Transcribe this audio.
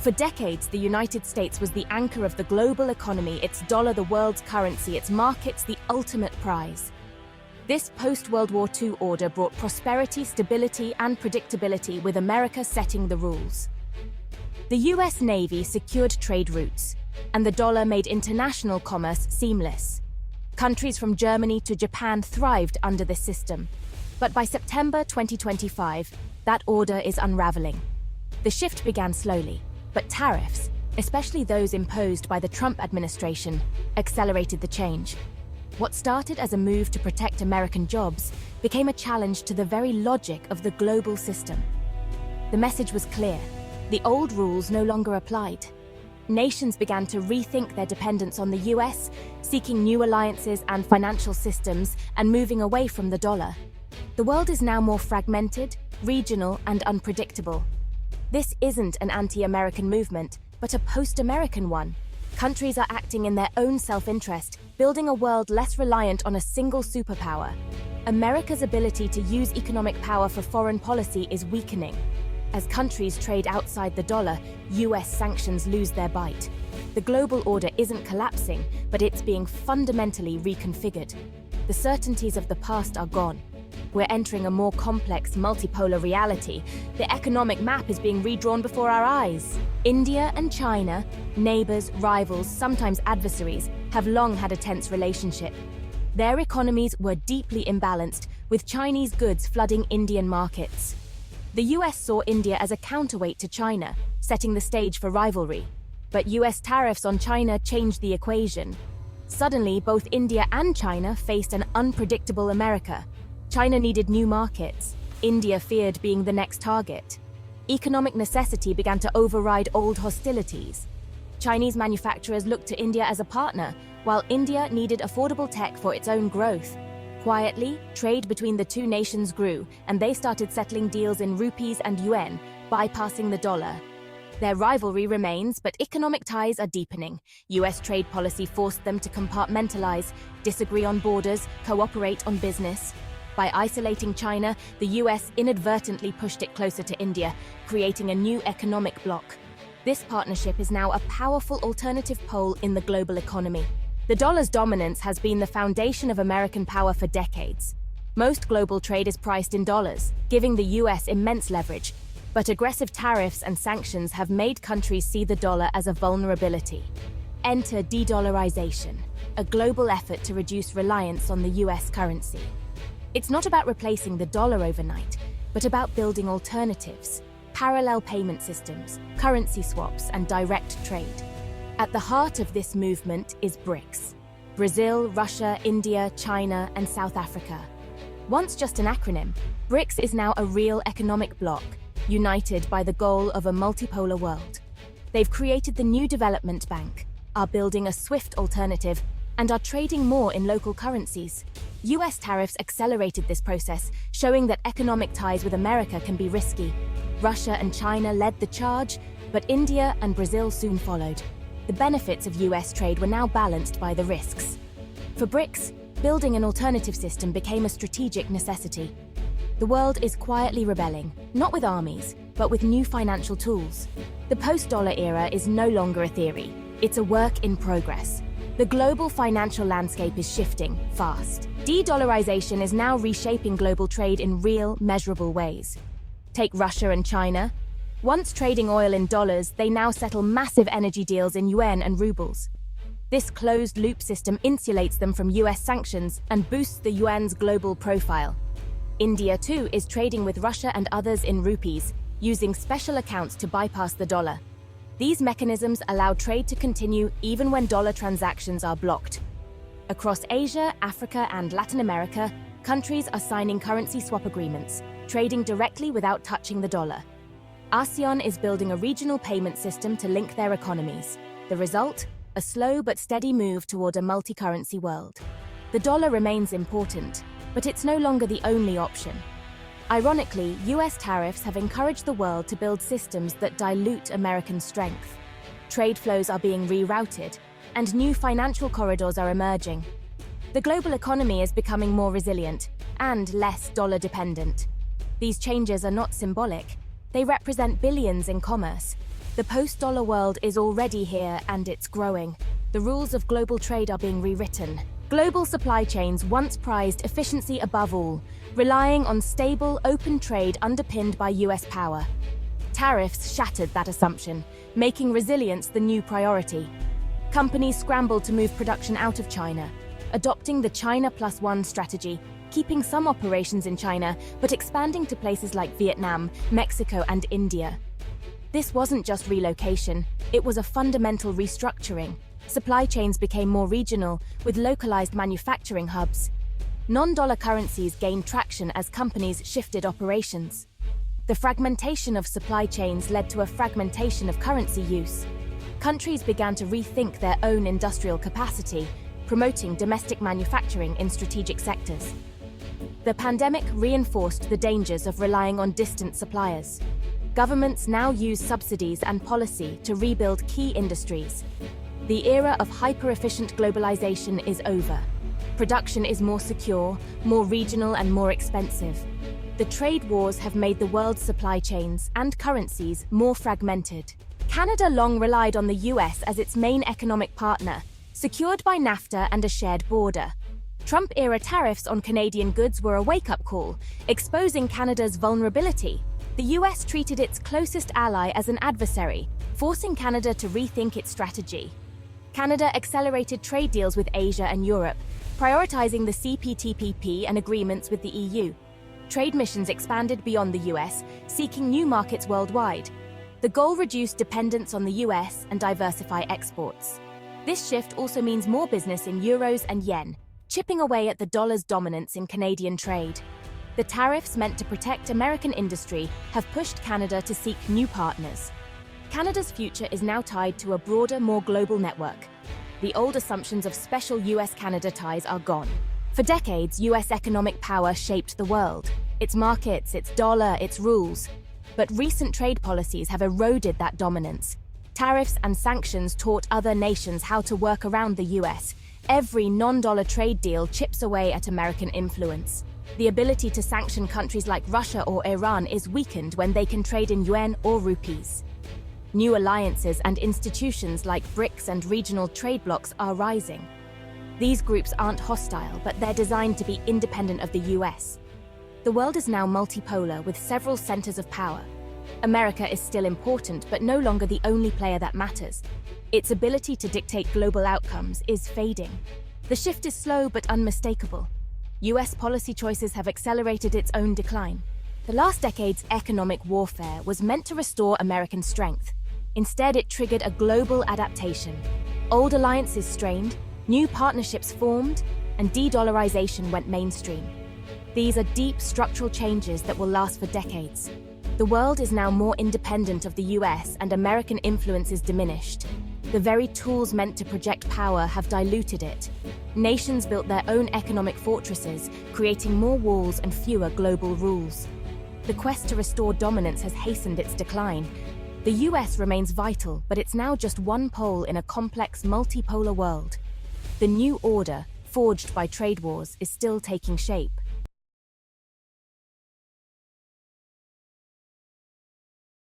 For decades, the United States was the anchor of the global economy, its dollar the world's currency, its markets the ultimate prize. This post-World War II order brought prosperity, stability, and predictability, with America setting the rules. The US Navy secured trade routes, and the dollar made international commerce seamless. Countries from Germany to Japan thrived under this system. But by September 2025, that order is unraveling. The shift began slowly, but tariffs, especially those imposed by the Trump administration, accelerated the change. What started as a move to protect American jobs became a challenge to the very logic of the global system. The message was clear: the old rules no longer applied. Nations began to rethink their dependence on the US, seeking new alliances and financial systems and moving away from the dollar. The world is now more fragmented, regional, and unpredictable. This isn't an anti-American movement, but a post-American one. Countries are acting in their own self-interest, building a world less reliant on a single superpower. America's ability to use economic power for foreign policy is weakening. As countries trade outside the dollar, US sanctions lose their bite. The global order isn't collapsing, but it's being fundamentally reconfigured. The certainties of the past are gone. We're entering a more complex, multipolar reality. The economic map is being redrawn before our eyes. India and China, neighbors, rivals, sometimes adversaries, have long had a tense relationship. Their economies were deeply imbalanced, with Chinese goods flooding Indian markets. The US saw India as a counterweight to China, setting the stage for rivalry. But US tariffs on China changed the equation. Suddenly, both India and China faced an unpredictable America. China needed new markets. India feared being the next target. Economic necessity began to override old hostilities. Chinese manufacturers looked to India as a partner, while India needed affordable tech for its own growth. Quietly, trade between the two nations grew, and they started settling deals in rupees and yuan, bypassing the dollar. Their rivalry remains, but economic ties are deepening. US trade policy forced them to compartmentalize, disagree on borders, cooperate on business. By isolating China, the US inadvertently pushed it closer to India, creating a new economic bloc. This partnership is now a powerful alternative pole in the global economy. The dollar's dominance has been the foundation of American power for decades. Most global trade is priced in dollars, giving the US immense leverage. But aggressive tariffs and sanctions have made countries see the dollar as a vulnerability. Enter de-dollarization, a global effort to reduce reliance on the US currency. It's not about replacing the dollar overnight, but about building alternatives, parallel payment systems, currency swaps, and direct trade. At the heart of this movement is BRICS: Brazil, Russia, India, China, and South Africa. Once just an acronym, BRICS is now a real economic bloc, united by the goal of a multipolar world. They've created the new development bank, are building a swift alternative, and are trading more in local currencies. US tariffs accelerated this process, showing that economic ties with America can be risky. Russia and China led the charge, but India and Brazil soon followed. The benefits of US trade were now balanced by the risks. For BRICS, building an alternative system became a strategic necessity. The world is quietly rebelling, not with armies, but with new financial tools. The post-dollar era is no longer a theory. It's a work in progress. The global financial landscape is shifting fast. De-dollarization is now reshaping global trade in real, measurable ways. Take Russia and China. Once trading oil in dollars, they now settle massive energy deals in yuan and rubles. This closed-loop system insulates them from US sanctions and boosts the yuan's global profile. India, too, is trading with Russia and others in rupees, using special accounts to bypass the dollar. These mechanisms allow trade to continue even when dollar transactions are blocked. Across Asia, Africa, and Latin America, countries are signing currency swap agreements, trading directly without touching the dollar. ASEAN is building a regional payment system to link their economies. The result? A slow but steady move toward a multi-currency world. The dollar remains important, but it's no longer the only option. Ironically, US tariffs have encouraged the world to build systems that dilute American strength. Trade flows are being rerouted, and new financial corridors are emerging. The global economy is becoming more resilient and less dollar-dependent. These changes are not symbolic. They represent billions in commerce. The post-dollar world is already here and it's growing. The rules of global trade are being rewritten. Global supply chains once prized efficiency above all, relying on stable, open trade underpinned by US power. Tariffs shattered that assumption, making resilience the new priority. Companies scrambled to move production out of China, adopting the China Plus One strategy, keeping some operations in China, but expanding to places like Vietnam, Mexico, and India. This wasn't just relocation, it was a fundamental restructuring. Supply chains became more regional, with localized manufacturing hubs. Non-dollar currencies gained traction as companies shifted operations. The fragmentation of supply chains led to a fragmentation of currency use. Countries began to rethink their own industrial capacity, promoting domestic manufacturing in strategic sectors. The pandemic reinforced the dangers of relying on distant suppliers. Governments now use subsidies and policy to rebuild key industries. The era of hyper-efficient globalization is over. Production is more secure, more regional, and more expensive. The trade wars have made the world's supply chains and currencies more fragmented. Canada long relied on the US as its main economic partner, secured by NAFTA and a shared border. Trump-era tariffs on Canadian goods were a wake-up call, exposing Canada's vulnerability. The US treated its closest ally as an adversary, forcing Canada to rethink its strategy. Canada accelerated trade deals with Asia and Europe, prioritizing the CPTPP and agreements with the EU. Trade missions expanded beyond the US, seeking new markets worldwide. The goal reduced dependence on the US and diversify exports. This shift also means more business in euros and yen, chipping away at the dollar's dominance in Canadian trade. The tariffs meant to protect American industry have pushed Canada to seek new partners. Canada's future is now tied to a broader, more global network. The old assumptions of special US-Canada ties are gone. For decades, US economic power shaped the world. Its markets, its dollar, its rules. But recent trade policies have eroded that dominance. Tariffs and sanctions taught other nations how to work around the US. Every non-dollar trade deal chips away at American influence. The ability to sanction countries like Russia or Iran is weakened when they can trade in yuan or rupees. New alliances and institutions like BRICS and regional trade blocs are rising. These groups aren't hostile, but they're designed to be independent of the US. The world is now multipolar with several centers of power. America is still important, but no longer the only player that matters. Its ability to dictate global outcomes is fading. The shift is slow but unmistakable. US policy choices have accelerated its own decline. The last decade's economic warfare was meant to restore American strength. Instead, it triggered a global adaptation. Old alliances strained, new partnerships formed, and de-dollarization went mainstream. These are deep structural changes that will last for decades. The world is now more independent of the US, and American influence is diminished. The very tools meant to project power have diluted it. Nations built their own economic fortresses, creating more walls and fewer global rules. The quest to restore dominance has hastened its decline. The US remains vital, but it's now just one pole in a complex, multipolar world. The new order, forged by trade wars, is still taking shape.